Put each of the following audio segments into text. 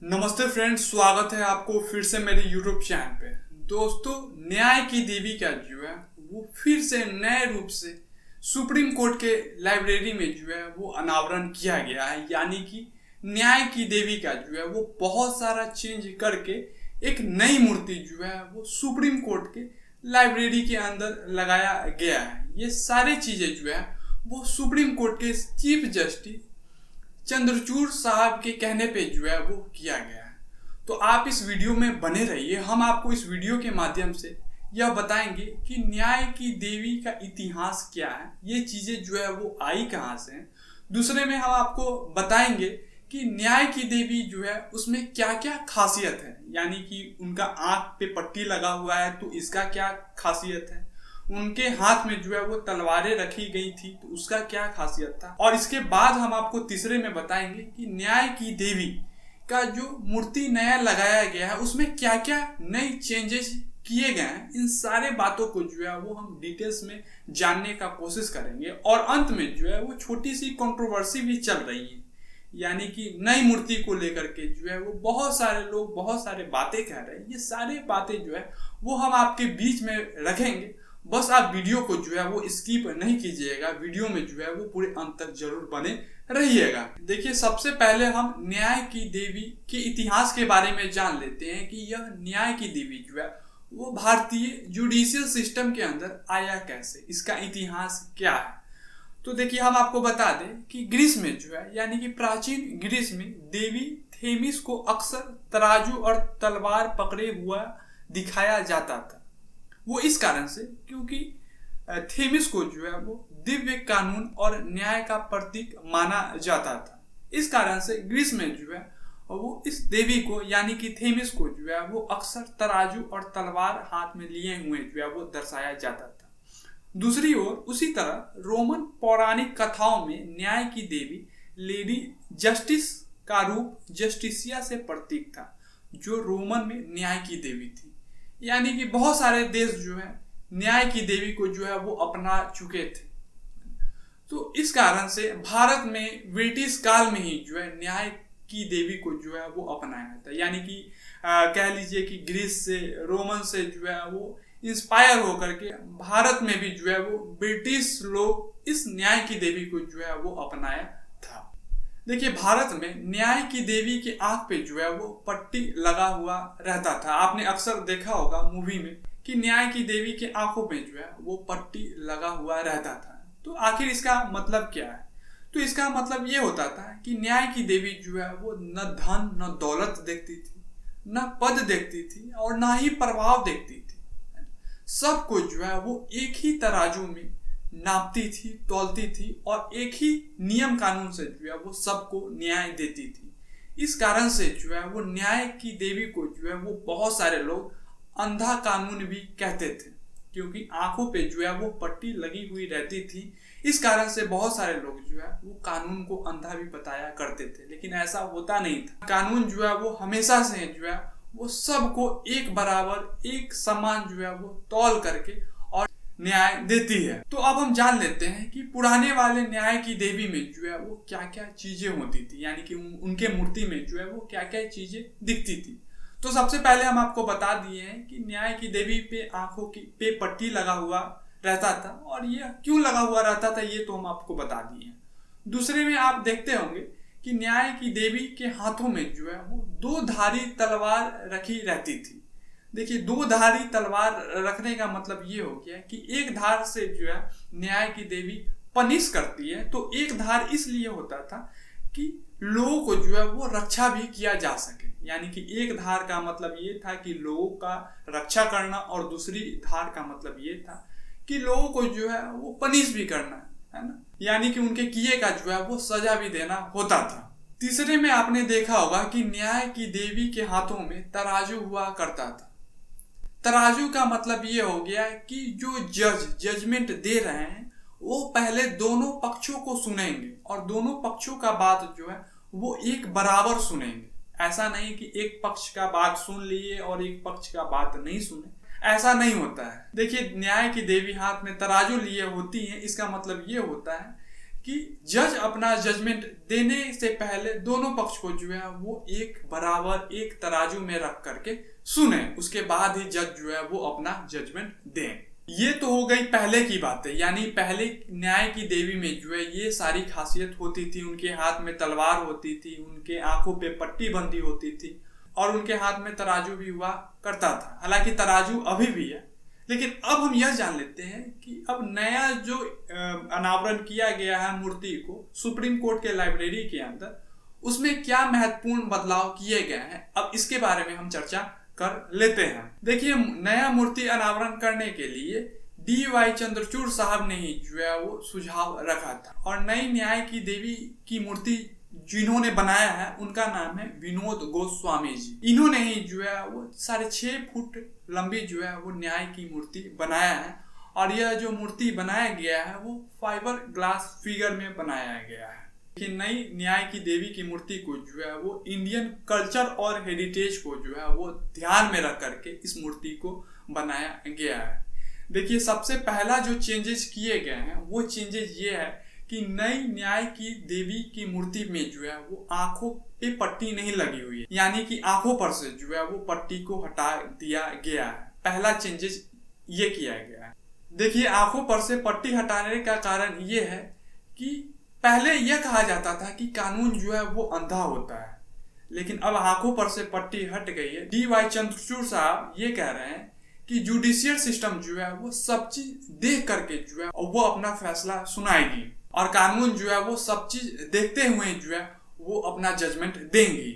नमस्ते फ्रेंड्स, स्वागत है आपको फिर से मेरे यूट्यूब चैनल पे। दोस्तों, न्याय की देवी का जो है वो फिर से नए रूप से सुप्रीम कोर्ट के लाइब्रेरी में जो है वो अनावरण किया गया है। यानी कि न्याय की देवी का जो है वो बहुत सारा चेंज करके एक नई मूर्ति जो है वो सुप्रीम कोर्ट के लाइब्रेरी के अंदर लगाया गया है। ये सारी चीजें जो है वो सुप्रीम कोर्ट के चीफ जस्टिस चंद्रचूड़ साहब के कहने पे जो है वो किया गया है। तो आप इस वीडियो में बने रहिए। हम आपको इस वीडियो के माध्यम से यह बताएंगे कि न्याय की देवी का इतिहास क्या है, ये चीजें जो है वो आई कहाँ से हैं। दूसरे में हम आपको बताएंगे कि न्याय की देवी जो है उसमें क्या क्या खासियत है, यानी कि उनका आंख पे पट्टी लगा हुआ है तो इसका क्या खासियत है, उनके हाथ में जो है वो तलवारें रखी गई थी तो उसका क्या खासियत था। और इसके बाद हम आपको तीसरे में बताएंगे कि न्याय की देवी का जो मूर्ति नया लगाया गया है उसमें क्या क्या नई चेंजेस किए गए हैं। इन सारे बातों को जो है वो हम डिटेल्स में जानने का कोशिश करेंगे। और अंत में जो है वो छोटी सी कंट्रोवर्सी भी चल रही है, यानी कि नई मूर्ति को लेकर के जो है वो बहुत सारे लोग बहुत सारे बातें कह रहे हैं। ये सारी बातें जो है वो हम आपके बीच में रखेंगे। बस आप वीडियो को जो है वो स्किप नहीं कीजिएगा, वीडियो में जो है वो पूरे अंत तक जरूर बने रहिएगा। देखिए, सबसे पहले हम न्याय की देवी के इतिहास के बारे में जान लेते हैं कि यह न्याय की देवी जो है वो भारतीय जुडिशियल सिस्टम के अंदर आया कैसे, इसका इतिहास क्या है। तो देखिए, हम आपको बता दें कि ग्रीस में जो है यानी कि प्राचीन ग्रीस में देवी थेमिस को अक्सर तराजू और तलवार पकड़े हुआ दिखाया जाता था। वो इस कारण से क्योंकि थेमिस को जो है वो दिव्य कानून और न्याय का प्रतीक माना जाता था। इस कारण से ग्रीस में जो है वो इस देवी को यानी कि थेमिस को जो है वो अक्सर तराजू और तलवार हाथ में लिए हुए जो है वो दर्शाया जाता था। दूसरी ओर उसी तरह रोमन पौराणिक कथाओं में न्याय की देवी लेडी जस्टिस का रूप जस्टिसिया से प्रतीक था, जो रोमन में न्याय की देवी थी। यानी कि बहुत सारे देश जो है न्याय की देवी को जो है वो अपना चुके थे। तो इस कारण से भारत में ब्रिटिश काल में ही जो है न्याय की देवी को जो है वो अपनाया था। यानी कि कह लीजिए कि ग्रीस से रोमन से जो है वो इंस्पायर होकर के भारत में भी जो है वो ब्रिटिश लोग इस न्याय की देवी को जो है वो अपनाया था। देखिए, भारत में न्याय की देवी के आंख पे जो है वो पट्टी लगा हुआ रहता था। आपने अक्सर देखा होगा मूवी में कि न्याय की देवी के आंखों पे जो है वो पट्टी लगा हुआ रहता था। तो आखिर इसका मतलब क्या है? तो इसका मतलब ये होता था कि न्याय की देवी जो है वो न धन न दौलत देखती थी, न पद देखती थी और न ही प्रभाव देखती थी। सबको जो है वो एक ही तराजू में नापती थी, तौलती थी और एक ही नियम कानून से जो है वो सबको न्याय देती थी। इस कारण से जो है वो न्याय की देवी को जो है वो बहुत सारे लोग अंधा कानून भी कहते थे, क्योंकि आंखों पे जो है वो पट्टी लगी हुई रहती थी। इस कारण से बहुत सारे लोग जो है वो कानून को अंधा भी बताया करते थे, लेकिन ऐसा होता नहीं था। कानून जो है वो हमेशा से जो है वो सबको एक बराबर एक समान जो है वो तौल करके और न्याय देती है। तो अब हम जान लेते हैं कि पुराने वाले न्याय की देवी में जो है वो क्या क्या चीजें होती थी, यानी कि उनके मूर्ति में जो है वो क्या क्या चीजें दिखती थी। तो सबसे पहले हम आपको बता दिए हैं कि न्याय की देवी पे आंखों की पे पट्टी लगा हुआ रहता था, और ये क्यों लगा हुआ रहता था ये तो हम आपको बता दिए हैं। दूसरे में आप देखते होंगे कि न्याय की देवी के हाथों में जो है वो दो धारी तलवार रखी रहती थी। देखिए, दो धारी तलवार रखने का मतलब ये हो गया कि एक धार से जो है न्याय की देवी पनिश करती है, तो एक धार इसलिए होता था कि लोगों को जो है वो रक्षा भी किया जा सके। यानी कि एक धार का मतलब ये था कि लोगों का रक्षा करना, और दूसरी धार का मतलब ये था कि लोगों को जो है वो पनिश भी करना है ना, यानी कि उनके किए का जो है वो सजा भी देना होता था। तीसरे में आपने देखा होगा कि न्याय की देवी के हाथों में तराजू हुआ करता था। तराजू का मतलब ये हो गया कि जो जजमेंट दे रहे हैं वो पहले दोनों पक्षों को सुनेंगे और दोनों पक्षों का बात जो है वो एक बराबर सुनेंगे। ऐसा नहीं कि एक पक्ष का बात सुन लिए और एक पक्ष का बात नहीं सुने, ऐसा नहीं होता है। देखिए, न्याय की देवी हाथ में तराजू लिए होती है, इसका मतलब ये होता है कि जज अपना जजमेंट देने से पहले दोनों पक्ष को जो है वो एक बराबर एक तराजू में रख करके सुने, उसके बाद ही जज जो है वो अपना जजमेंट दें। ये तो हो गई पहले की बातें, यानी पहले न्याय की देवी में जो है ये सारी खासियत होती थी। उनके हाथ में तलवार होती थी, उनके आंखों पे पट्टी बंधी होती थी और उनके हाथ में तराजू भी हुआ करता था। हालांकि तराजू अभी भी है, लेकिन अब हम यह जान लेते हैं कि अब नया जो अनावरण किया गया है मूर्ति को सुप्रीम कोर्ट के लाइब्रेरी के अंदर, उसमें क्या महत्वपूर्ण बदलाव किए गए हैं। अब इसके बारे में हम चर्चा कर लेते हैं। देखिए, नया मूर्ति अनावरण करने के लिए DY चंद्रचूड़ साहब ने ही जो है वो सुझाव रखा था और नई न्याय की देवी की मूर्ति जिन्होंने बनाया है उनका नाम है विनोद गोस्वामी जी। इन्होंने ही जो है वो 6.5 फुट लंबी जो है वो न्याय की मूर्ति बनाया है और यह जो मूर्ति बनाया गया है वो फाइबर ग्लास फिगर में बनाया गया है। कि नई न्याय की देवी की मूर्ति को जो है वो इंडियन कल्चर और हेरिटेज को जो है वो ध्यान में रख करके इस मूर्ति को बनाया गया है। देखिए, सबसे पहला जो चेंजेस किए गए हैं वो चेंजेस ये है कि नई न्याय की देवी की मूर्ति में जो है वो आंखों पे पट्टी नहीं लगी हुई है, यानी कि आंखों पर से जो है वो पट्टी को हटा दिया गया है। पहला चेंजेस ये किया गया है। देखिए, आंखों पर से पट्टी हटाने का कारण ये है कि पहले यह कहा जाता था कि कानून जो है वो अंधा होता है, लेकिन अब आंखों पर से पट्टी हट गई है। DY चंद्रचूड़ साहब ये कह रहे हैं कि जुडिशियल सिस्टम जो है वो सब चीज देख करके जो है वो अपना फैसला सुनाएगी और कानून जो है वो सब चीज देखते हुए जो है वो अपना जजमेंट देंगी।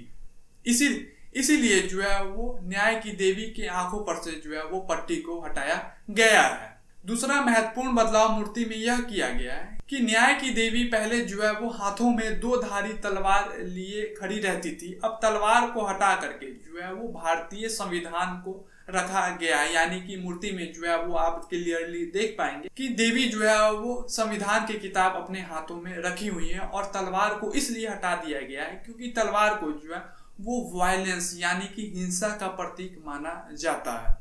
इसीलिए जो है वो न्याय की देवी की आंखों पर से जो है वो पट्टी को हटाया गया है। दूसरा महत्वपूर्ण बदलाव मूर्ति में यह किया गया है कि न्याय की देवी पहले जो है वो हाथों में 2 धारी तलवार लिए खड़ी रहती थी। अब तलवार को हटा करके जो है वो भारतीय संविधान को रखा गया है, यानी कि मूर्ति में जो है वो आप क्लियरली देख पाएंगे कि देवी जो है वो संविधान की किताब अपने हाथों में रखी हुई है और तलवार को इसलिए हटा दिया गया है क्योंकि तलवार को जो है वो वायलेंस यानी कि हिंसा का प्रतीक माना जाता है।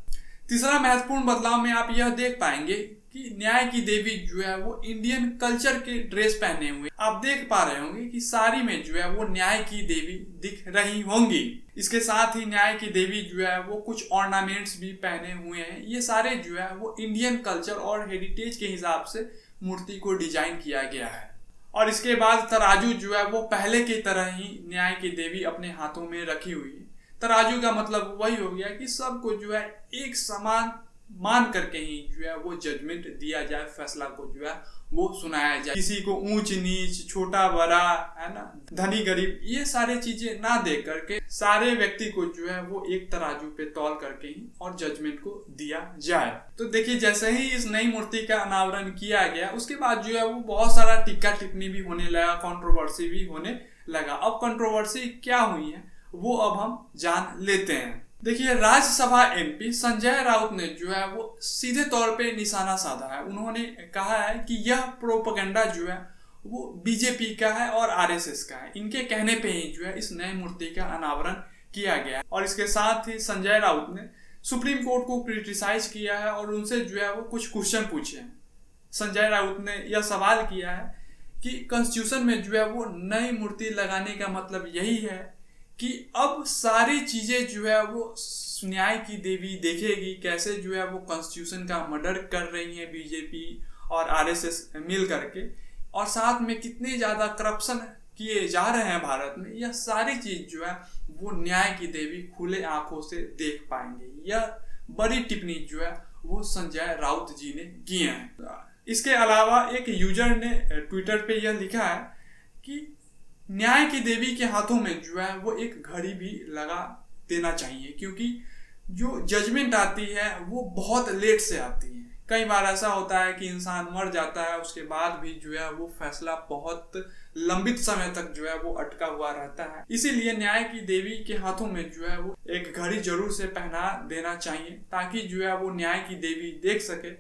तीसरा महत्वपूर्ण बदलाव में आप यह देख पाएंगे कि न्याय की देवी जो है वो इंडियन कल्चर के ड्रेस पहने हुए, आप देख पा रहे होंगे कि साड़ी में जो है वो न्याय की देवी दिख रही होंगी। इसके साथ ही न्याय की देवी जो है वो कुछ ऑर्नामेंट्स भी पहने हुए हैं। ये सारे जो है वो इंडियन कल्चर और हेरिटेज के हिसाब से मूर्ति को डिजाइन किया गया है। और इसके बाद तराजू जो है वो पहले की तरह ही न्याय की देवी अपने हाथों में रखी हुई है। तराजू का मतलब वही हो गया कि सबको जो है एक समान मान करके ही जो है वो जजमेंट दिया जाए, फैसला को जो है वो सुनाया जाए। किसी को ऊंच नीच, छोटा बड़ा, है ना, धनी गरीब, ये सारे चीजें ना देख करके सारे व्यक्ति को जो है वो एक तराजू पे तौल करके ही और जजमेंट को दिया जाए। तो देखिए, जैसे ही इस नई मूर्ति का अनावरण किया गया उसके बाद जो है वो बहुत सारा टिक्का टिप्पणी भी होने लगा, कंट्रोवर्सी भी होने लगा। अब कंट्रोवर्सी क्या हुई है वो अब हम जान लेते हैं। देखिए, राज्यसभा MP संजय राउत ने जो है वो सीधे तौर पे निशाना साधा है। उन्होंने कहा है कि यह प्रोपेगेंडा जो है वो BJP का है और RSS का है। इनके कहने पे ही जो है इस नए मूर्ति का अनावरण किया गया है। और इसके साथ ही संजय राउत ने सुप्रीम कोर्ट को क्रिटिसाइज किया है और उनसे जो है वो कुछ क्वेश्चन पूछे हैं। संजय राउत ने यह सवाल किया है कि कॉन्स्टिट्यूशन में जो है वो नई मूर्ति लगाने का मतलब यही है कि अब सारी चीजें जो है वो न्याय की देवी देखेगी, कैसे जो है वो कॉन्स्टिट्यूशन का मर्डर कर रही है BJP और RSS मिल करके, और साथ में कितने ज्यादा करप्शन किए जा रहे हैं भारत में। यह सारी चीज जो है वो न्याय की देवी खुले आंखों से देख पाएंगे। यह बड़ी टिप्पणी जो है वो संजय राउत जी ने की है। इसके अलावा एक यूजर ने ट्विटर पे यह लिखा है कि न्याय की देवी के हाथों में जो है वो एक घड़ी भी लगा देना चाहिए, क्योंकि जो जजमेंट आती है वो बहुत लेट से आती है। कई बार ऐसा होता है कि इंसान मर जाता है, उसके बाद भी जो है वो फैसला बहुत लंबित समय तक जो है वो अटका हुआ रहता है। इसीलिए न्याय की देवी के हाथों में जो है वो एक घड़ी जरूर से पहना देना चाहिए, ताकि जो है वो न्याय की देवी देख सके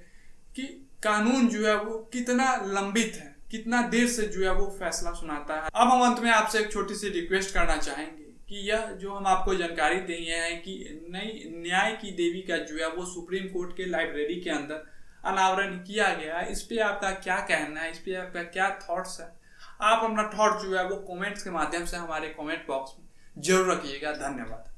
कि कानून जो है वो कितना लंबित है, कितना देर से जो है वो फैसला सुनाता है। अब हम अंत में आपसे एक छोटी सी रिक्वेस्ट करना चाहेंगे कि यह जो हम आपको जानकारी दी है कि नई न्याय की देवी का जो है वो सुप्रीम कोर्ट के लाइब्रेरी के अंदर अनावरण किया गया है, इस पे आपका क्या कहना है, इस पे आपका क्या थॉट्स है, आप अपना थॉट जो है वो कमेंट्स के माध्यम से हमारे कमेंट बॉक्स में जरूर रखिएगा। धन्यवाद।